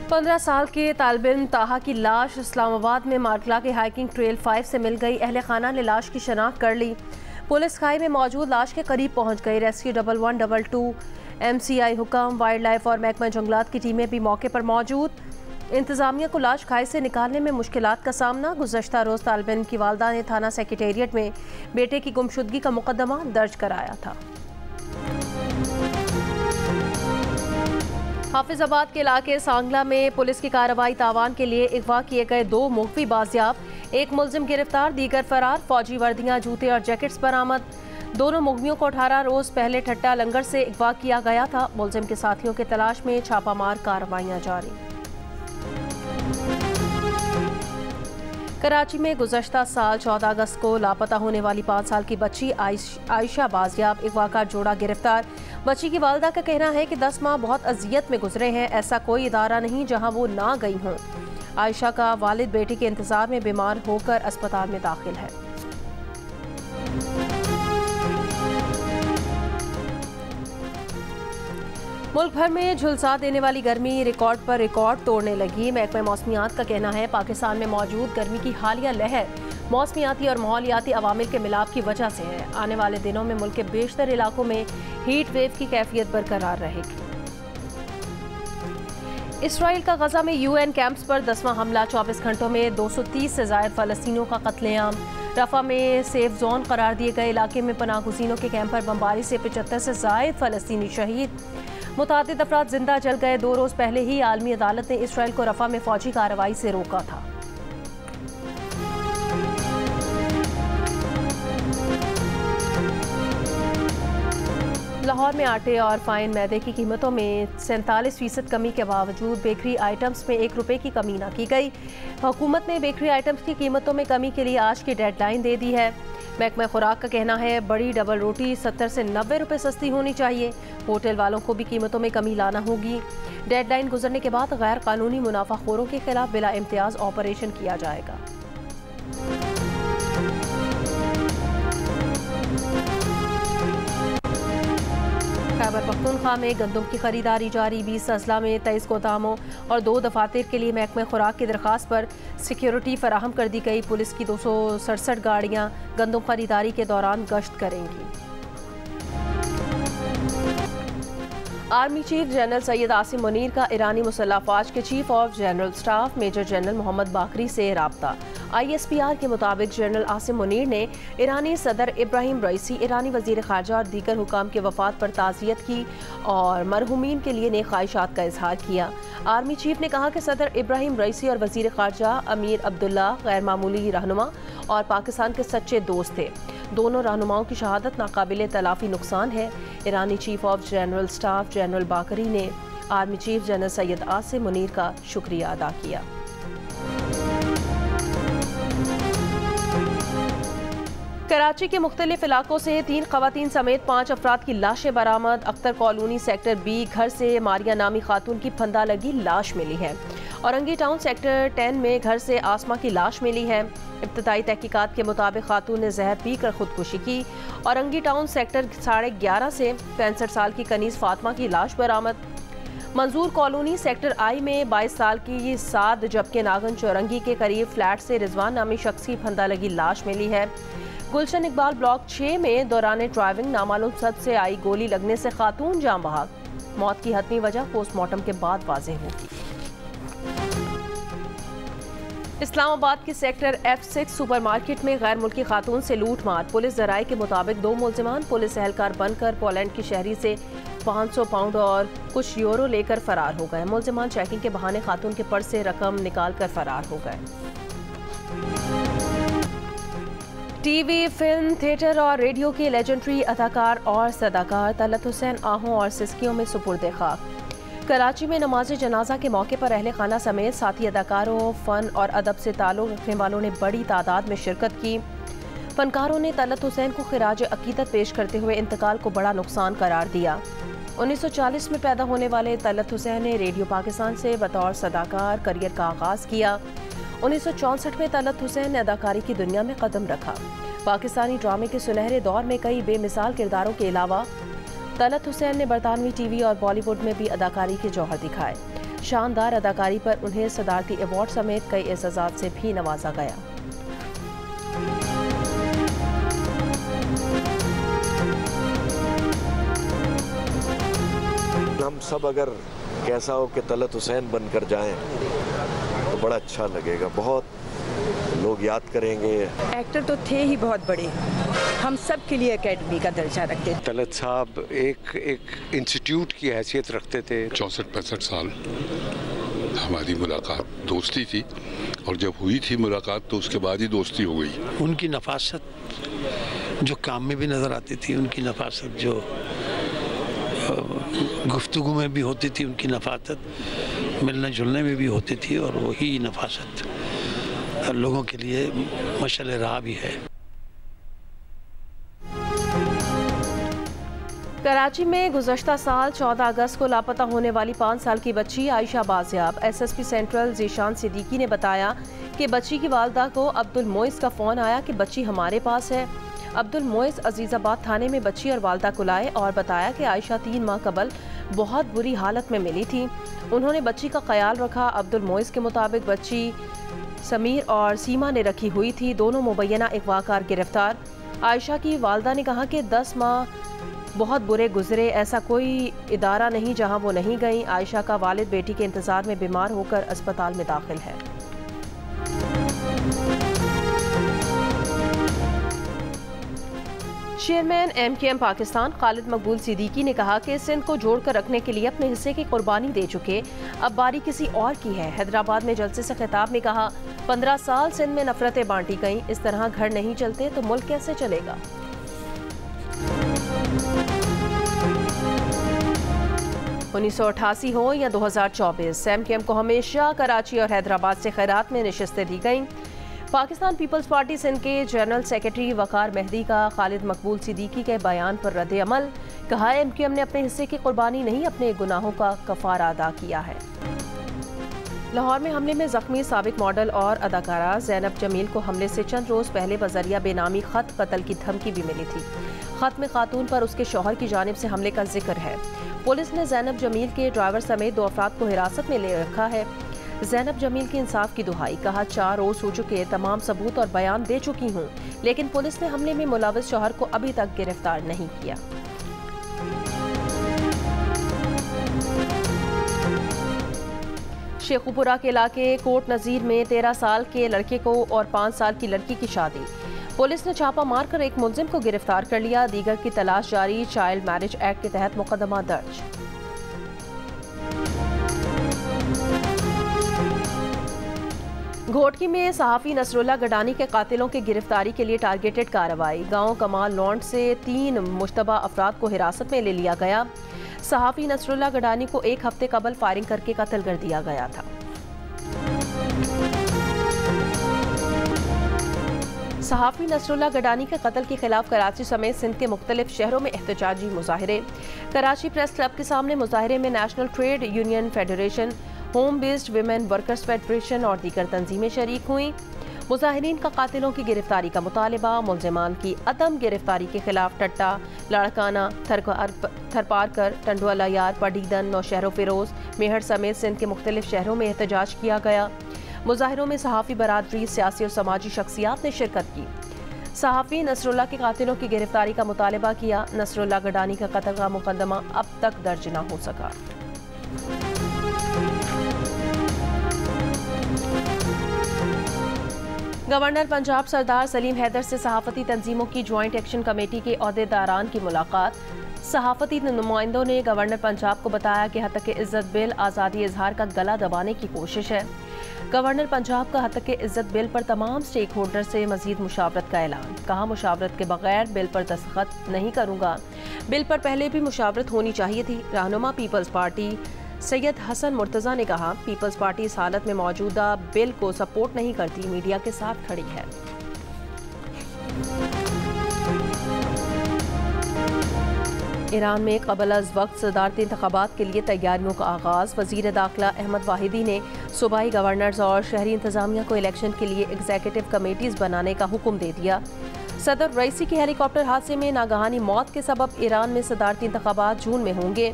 15 साल के तालिब-इल्म ताहा की लाश इस्लामाबाद में मार्कला के हाइकिंग ट्रेल 5 से मिल गई। अहले खाना ने लाश की शनाख्त कर ली। पुलिस खाई में मौजूद लाश के करीब पहुंच गई। रेस्क्यू 1122 MCI हुक्म, वाइल्ड लाइफ और महकमा जंगलात की टीमें भी मौके पर मौजूद। इंतजामिया को लाश खाई से निकालने में मुश्किलात का सामना। गुज़श्ता रोज़ तालिब-इल्म की वालदा ने थाना सेक्रेटेरिएट में बेटे की गुमशुदगी का मुकदमा दर्ज कराया था। हाफिजाबाद के इलाके सांगला में पुलिस की कार्रवाई तावान के लिए अगवा किए गए 2 मुख्फी बाजियाब, 1 मुलजिम गिरफ्तार, दीगर फरार। फौजी वर्दियां, जूते और जैकेट्स बरामद। दोनों मुलजिमों को 18 रोज पहले ठट्टा लंगर से अगवा किया गया था। मुलजिम के साथियों की तलाश में छापामार कार्रवाइयां जारी। कराची में गुज़श्ता साल 14 अगस्त को लापता होने वाली 5 साल की बच्ची आयशा बाजियाब, अगवाकार जोड़ा गिरफ्तार। बच्ची की वालिदा का कहना है कि 10 माह बहुत अजियत में गुजरे हैं। ऐसा कोई इदारा नहीं जहां वो ना गई हों। आयशा का वालिद बेटी के इंतजार में बीमार होकर अस्पताल में दाखिल है। मुल्क भर में झुलसा देने वाली गर्मी रिकॉर्ड पर रिकॉर्ड तोड़ने लगी। महकमा मौसमियात का कहना है पाकिस्तान में मौजूद गर्मी की हालिया लहर मौसमियाती और माहौलियाती अवामिल के मिलाप की वजह से है। आने वाले दिनों में मुल्क के बेशतर इलाकों में हीट वेव की कैफियत बरकरार रहेगी। इसराइल का गजा में UN कैंप्स पर 10वां हमला, 24 घंटों में 230 से ज़ायद फ़लस्तीनियों का कत्लेआम। रफा में सेफ जोन करार दिए गए इलाके में पनाहगुज़ीनों के कैंप पर बमबारी से 75 से ज़ायद फ़लस्तीनी शहीद। मुतादिद अफराद जिंदा जल गए। 2 रोज़ पहले ही आलमी अदालत ने इसराइल को रफा में फौजी कार्रवाई से रोका था। लाहौर में आटे और फाइन मैदे की कीमतों में 47% कमी के बावजूद बेकरी आइटम्स में ₹1 की कमी न की गई। हुकूमत ने बेकरी आइटम्स की कीमतों में कमी के लिए आज की डेडलाइन दे दी है। महकमा खुराक का कहना है बड़ी डबल रोटी 70 से 90 रुपये सस्ती होनी चाहिए। होटल वालों को भी कीमतों में कमी लाना होगी। डेडलाइन गुजरने के बाद गैर कानूनी मुनाफाखोरों के खिलाफ बिला इम्तियाज ऑपरेशन किया जाएगा। खैबर पख्तूनख्वा में गंदम की खरीदारी जारी। 20 अजला में 23 गोदामों और 2 दफातर के लिए महकमा खुराक की दरख्वास्त पर सिक्योरिटी फराहम कर दी गई। पुलिस की 267 गाड़ियाँ गंदम खरीदारी के दौरान गश्त करेंगी। Army chief general Syed Asim Munir का ईरानी मुसल्लह अफवाज के chief of general staff major general Mohammad Bagheri से राब्ता। ISPR के मुताबिक जनरल आसिम मुनीर ने ईरानी सदर इब्राहिम रईसी, ईरानी वजीर खारजा और दीगर हुकाम के वफात पर ताज़ियत की और मरहूमीन के लिए नेक ख्वाहिशात का इजहार किया। आर्मी चीफ ने कहा कि सदर इब्राहिम रईसी और वजीर खारजा अमीर अब्दुल्ला गैर मामूली रहनुमा और पाकिस्तान के सच्चे दोस्त थे। दोनों रहनुमाओं की शहादत नाकाबिले तलाफी नुकसान है। ईरानी chief of general staff general Bagheri ने army chief general Syed Asim Munir का शुक्रिया अदा किया। कराची के मुख्तलिफ इलाकों से 3 खवातीन समेत 5 अफराद की लाशें बरामद। अख्तर कॉलोनी सेक्टर B घर से मारिया नामी खातून की फंदा लगी लाश मिली है। औरंगी टाउन सेक्टर 10 में घर से आसमा की लाश मिली है। इब्तदाई तहकीकात के मुताबिक खातून ने जहर पी कर खुदकुशी की। औरंगी टाउन सेक्टर 11:30 से 65 साल की कनीज फातिमा की लाश बरामद। मंजूर कॉलोनी सेक्टर I में 22 साल की साद, जबकि नागन चौरंगी के करीब फ्लैट से रिजवान नामी शख्स की फंदा लगी लाश मिली है। गुलशन इकबाल ब्लॉक 6 में दौरान ड्राइविंग नामालूम शख्स से आई गोली लगने से खातून जान बहक। मौत की हतमी वजह पोस्टमार्टम के बाद वाज़ेह होगी। इस्लामाबाद की सेक्टर F6 सुपरमार्केट में गैर मुल्की खातून से लूट मार। पुलिस ज़राए के मुताबिक 2 मुलजिमान पुलिस एहलकार बनकर पोलैंड की शहरी से 500 पाउंड और कुछ यूरो लेकर फरार हो गए। मुलजिमान चेकिंग के बहाने खातून के पर्स से रकम निकाल कर फरार हो गए। टीवी, फिल्म, थिएटर और रेडियो के लेजेंडरी अदाकार और सदाकार तलत हुसैन आहों और सिस्कियों में सुपुर्द खाक। कराची में नमाज जनाजा के मौके पर अहले खाना समेत साथी अदाकारों, फ़न और अदब से ताल्लुक़ रखने वालों ने बड़ी तादाद में शिरकत की। फनकारों ने तलत हुसैन को खिराज अकीदत पेश करते हुए इंतकाल को बड़ा नुकसान करार दिया। 1940 में पैदा होने वाले तलत हुसैन ने रेडियो पाकिस्तान से बतौर सदाकार करियर का आगाज़ किया। 1964 में तलत हुसैन ने अदाकारी की दुनिया में कदम रखा। पाकिस्तानी ड्रामे के सुनहरे दौर में कई बेमिसाल किरदारों के अलावा तलत हुसैन ने बरतानवी टीवी और बॉलीवुड में भी अदाकारी के जौहर दिखाए। शानदार अदाकारी पर उन्हें सदारती अवार्ड समेत कई एजाज़ात से भी नवाजा गया। हम सब अगर कैसा हो कि तलत हुसैन बनकर जाएं तो बड़ा अच्छा लगेगा, बहुत लोग याद करेंगे। एक्टर तो थे ही बहुत बड़े, हम सब के लिए एकेडमी का दर्जा रखते थे। तलत साहब एक इंस्टीट्यूट की हैसियत रखते थे। 64-65 साल हमारी मुलाकात दोस्ती थी, और जब हुई थी मुलाकात तो उसके बाद ही दोस्ती हो गई। उनकी नफासत जो काम में भी नज़र आती थी, उनकी नफासत जो गुफ्तगू में भी होती थी, उनकी नफासत मिलने जुलने में भी होती थी, और वही नफासत लोगों के लिए मशाल राह भी है। कराची में गुज़श्ता साल 14 अगस्त को लापता होने वाली 5 साल की बच्ची आयशा बाजियाब। SSP सेंट्रल ज़ीशान सिद्दीकी ने बताया कि बच्ची की वालदा को अब्दुल मोइस का फ़ोन आया कि बच्ची हमारे पास है। अब्दुल मोइस अजीज़ाबाद थाने में बच्ची और वालदा को लाए और बताया कि आयशा 3 माह कबल बहुत बुरी हालत में मिली थी। उन्होंने बच्ची का ख्याल रखा। अब्दुल मोइस के मुताबिक बच्ची समीर और सीमा ने रखी हुई थी। दोनों मुबैना अगवाकार गिरफ्तार। आयशा की वालदा ने कहा कि 10 माह बहुत बुरे गुजरे, ऐसा कोई इदारा नहीं जहां वो नहीं गई। आयशा का वालिद बेटी के इंतजार में बीमार होकर अस्पताल में दाखिल है। चेयरमैन MKM पाकिस्तान खालिद मकबूल सिद्दीकी ने कहा कि सिंध को जोड़कर रखने के लिए अपने हिस्से की कुर्बानी दे चुके, अब बारी किसी और की है। हैदराबाद में जलसे से खिताब में कहा, 15 साल सिंध में नफरतें बांटी गईं, इस तरह घर नहीं चलते तो मुल्क कैसे चलेगा। 1988 हो या 2024, MKM को हमेशा कराची और हैदराबाद से खैरात में नशिस्तें दी गईं। पाकिस्तान पीपल्स पार्टी सिंध के जनरल सेक्रेटरी वकार मेहदी का खालिद मकबूल सिद्दीकी के बयान पर रद्द अमल। कहा, MKM ने अपने हिस्से की कुर्बानी नहीं, अपने गुनाहों का कफारा अदा किया है। लाहौर में हमले में जख्मी साबिक मॉडल और अदाकारा ज़ैनब जमील को हमले से चंद रोज़ पहले बजरिया बेनामी खत कत्ल की धमकी भी मिली थी। खत में खातून पर उसके शौहर की जानिब से हमले का जिक्र है। पुलिस ने ज़ैनब जमील के ड्राइवर समेत 2 अफराद को हिरासत में ले रखा है। ज़ैनब जमील की इंसाफ की दुहाई। कहा, 4 रोज़ हो चुके, तमाम सबूत और बयान दे चुकी हूँ, लेकिन पुलिस ने हमले में मुलविस शौहर को अभी तक गिरफ्तार नहीं किया। शेखुपुरा के इलाके कोट नज़ीर में 13 साल के लड़के को और 5 साल की लड़की की शादी। पुलिस ने छापा मारकर एक मुलजिम को गिरफ्तार कर लिया। दीगर की तलाश जारी। चाइल्ड मैरिज एक्ट के तहत मुकदमा दर्ज। घोटकी में सहाफ़ी नसरुल्लाह गडानी के कातिलों की गिरफ्तारी के लिए टारगेटेड कार्रवाई। गांव कमाल लॉन्ड से 3 मुश्तबा अफराद को हिरासत में ले लिया गया। सहाफ़ी नसरुल्लाह गडानी को 1 हफ्ते कबल फायरिंग करके कत्ल कर दिया गया था। सहाफ़ी नसरुल्लाह गडानी के कत्ल के खिलाफ कराची समेत सिंध के मुख्तलिफ शहरों में एहतजाजी मुजाहिरे। कराची प्रेस क्लब के सामने मुजाहिरे में national trade union federation, home based women workers federation और दीगर तंजीमें शरीक हुई। मुजाहिरीन का कातिलों की गिरफ्तारी का मुतालबा। मुलजिमान की अदम गिरफ्तारी के खिलाफ टट्टा, लाड़काना, थरपारकर, टंडुआला यार, पडीदन, नौशहरो फिरोज, मेहर समेत सिंध के मुख्तलिफ शहरों में एहतजाज किया गया। मुजाहिरों में सहाफ़ी बरादरी, सियासी और समाजी शख्सियात ने शिरकत की। सहाफ़ी नसरुल्लाह के कातिलों की गिरफ्तारी का मुतालबा किया। नसरुल्लाह गडानी का कत्ल का मुकदमा अब तक दर्ज न हो सका। गवर्नर पंजाब सरदार सलीम हैदर से सहाफ़ती तंजीमों की ज्वाइंट एक्शन कमेटी के अहदेदारान की मुलाकात। सहाफ़ती नुमाइंदों ने गवर्नर पंजाब को बताया कि हतक इज़्ज़त बिल आज़ादी इजहार का गला दबाने की कोशिश है। गवर्नर पंजाब का हतक इज़्ज़त बिल पर तमाम स्टेक होल्डर से मज़ीद मुशावरत का ऐलान। कहा, मुशावरत के बगैर बिल पर दस्तखत नहीं करूँगा। बिल पर पहले भी मुशावरत होनी चाहिए थी। रहनुमा पीपल्स पार्टी सैयद हसन मुर्तज़ा ने कहा, पीपल्स पार्टी इस हालत में मौजूदा बिल को सपोर्ट नहीं करती, मीडिया के साथ खड़ी है। ईरान में कबल अज़ वक्त सदारती इंतखाबात के लिए तैयारियों का आगाज़। वज़ीर दाखिला अहमद वाहिदी ने सूबाई गवर्नर्स और शहरी इंतज़ामिया को इलेक्शन के लिए एग्जीक्यूटिव कमेटीज़ बनाने का हुक्म दे दिया। सदर रईसी की हेलीकॉप्टर हादसे में नागहानी मौत के सबब ईरान में सदारती इंतखाबात जून में होंगे।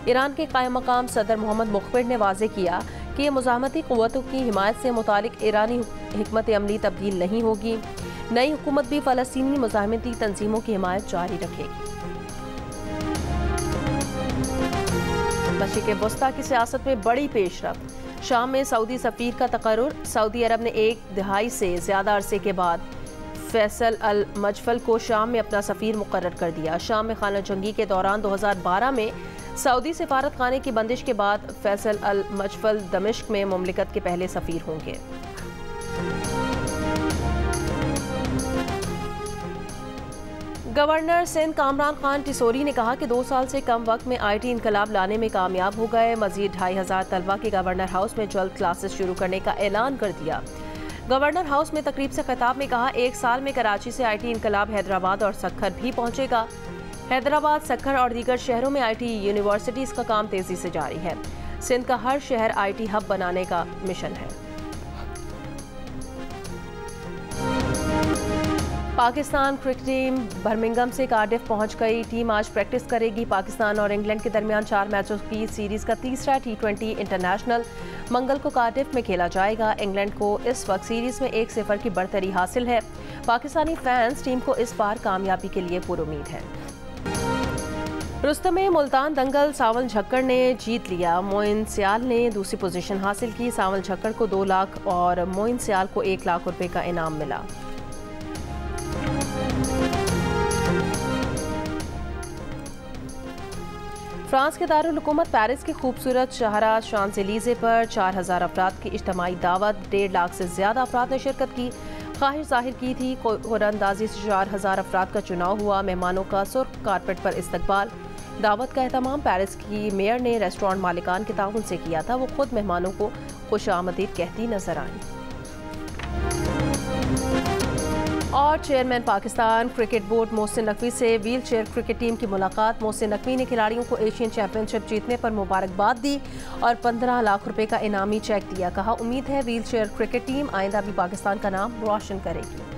ईरान के कायम मकाम सदर मोहम्मद मुखबिर ने वाज़ेह किया कि ये मुज़ाहमती क़ुव्वतों की हिमायत से मुतालिक ईरानी हिकमत अमली तब्दील नहीं होगी। नई हुकूमत भी फ़लस्तीनी मुज़ाहमती तंजीमों की हिमायत जारी रखेगी। मशरिक़ वस्ता की सियासत में बड़ी पेशरफ। शाम में सऊदी सफ़ीर का तकर्रुर। सऊदी अरब ने 1 दहाई से ज़्यादा अरसे के बाद फैसल अल मजफल को शाम में अपना सफ़ीर मुकर्रर कर दिया। शाम में खाना जंगी के दौरान 2012 में सऊदी सिफारत खाने की बंदिश के बाद फैसल अल मजफल दमिश्क में मुमलिकत के पहले सफ़ीर होंगे। गवर्नर सिंध कामरान खान टिसोरी ने कहा कि 2 साल से कम वक्त में IT इनकलाब लाने में कामयाब हो गए। मजीद 2500 तलबा के गवर्नर हाउस में जल्द क्लासेस शुरू करने का ऐलान कर दिया। गवर्नर हाउस में तकरीब से खिताब में कहा, 1 साल में कराची से IT इनकलाब हैदराबाद और सक्खर भी पहुंचेगा। हैदराबाद, सक्खर और दीगर शहरों में IT यूनिवर्सिटीज़ का काम तेज़ी से जारी है। सिंध का हर शहर IT हब बनाने का मिशन है। पाकिस्तान क्रिकेट टीम बर्मिंघम से कार्डिफ पहुंच गई। टीम आज प्रैक्टिस करेगी। पाकिस्तान और इंग्लैंड के दरमियान 4 मैचों की सीरीज का तीसरा T20 इंटरनेशनल मंगल को कार्डिफ में खेला जाएगा। इंग्लैंड को इस वक्त सीरीज में 1-0 की बढ़तरी हासिल है। पाकिस्तानी फैंस टीम को इस बार कामयाबी के लिए पुरुमीद हैं। रुस्तम में मुल्तान दंगल सावल झक्कड़ ने जीत लिया। मोइन सियाल ने दूसरी पोजीशन हासिल की। सावल झक्कड़ को 2 लाख और मोइन सियाल को 1 लाख रुपए का इनाम मिला। फ्रांस के दारुल हुकूमत पेरिस की खूबसूरत शहरा शांज़ेलीज़े पर 4000 अफराद की इज्तिमाई दावत। 1.5 लाख से ज़्यादा अफराद ने शिरकत की, ख्वाहिश जाहिर की थी। कुरानंदाजी से 4000 अफराद का चुनाव हुआ। मेहमानों का सुर्ख कारपेट पर इस्तकबाल। दावत का एहतमाम पेरिस की मेयर ने रेस्टोरेंट मालिकान के ताउन से किया था। वो खुद मेहमानों को खुशामदीद कहती नजर आई। और chairman Pakistan cricket board Mohsin Naqvi से व्हील चेयर क्रिकेट टीम की मुलाकात। मोहसिन नकवी ने खिलाड़ियों को एशियन चैंपियनशिप जीतने पर मुबारकबाद दी और 15 लाख रुपए का इनामी चेक दिया। कहा, उम्मीद है व्हील चेयर क्रिकेट टीम आइंदा भी पाकिस्तान का नाम रोशन करेगी।